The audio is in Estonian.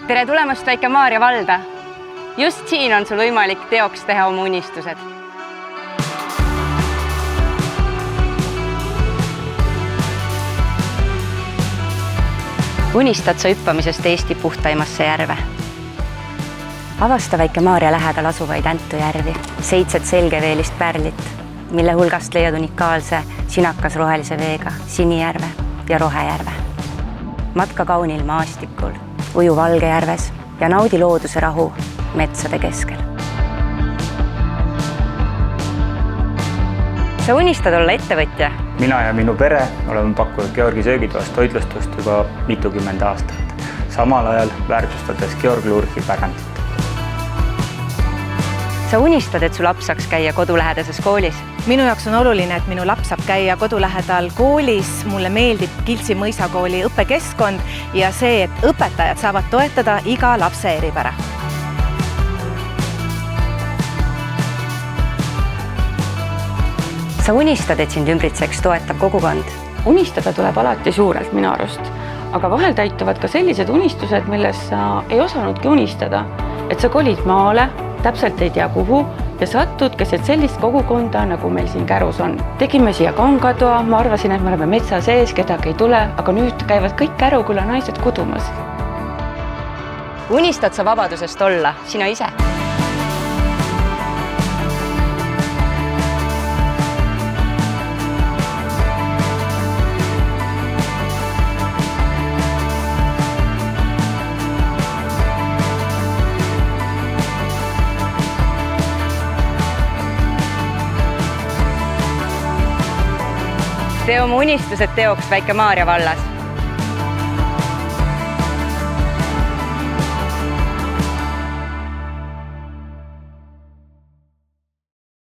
Tere tulemast Väike-Maarja valda! Just siin on sul võimalik teoks teha oma unistused. Unistad sa hüppamisest Eesti puhtaimasse järve? Avasta Väike-Maarja lähedal asuvaid Äntu järvi, 7 selgeveelist pärlit, mille hulgast leiad unikaalse sinakas rohelise veega Sinijärve ja Rohejärve. Matka kaunil maastikul, uju Valge järves ja naudi looduse rahu metsade keskel. Sa unistad olla ettevõtja? Mina ja minu pere oleme pakkunud Georgi söögitoast toitlustust juba mitukümmend aastat, samal ajal väärtustades Georg Lurchi pärandit. Sa unistad, et su laps saaks käia kodulähedases koolis? Minu jaoks on oluline, et minu laps saab käia kodulähedal koolis. Mulle meeldib Kiltsi mõisakooli õppekeskkond ja see, et õpetajad saavad toetada iga lapse eripära. Sa unistad, et sind ümbritseks toetab kogukond? Unistada tuleb alati suurelt minu arust, aga vahel täituvad ka sellised unistused, milles sa ei osanudki unistada, et sa kolid maale, täpselt ei tea kuhu ja satud keset sellist kogukonda, nagu meil siin Kärus on. Tegime siia kangatoa, ma arvasin, et me oleme metsa sees, kedagi ei tule, aga nüüd käivad kõik Käruküla naised kudumas. Unistad sa vabadusest olla, sina ise? Tee oma unistused teoks Väike-Maarja vallas.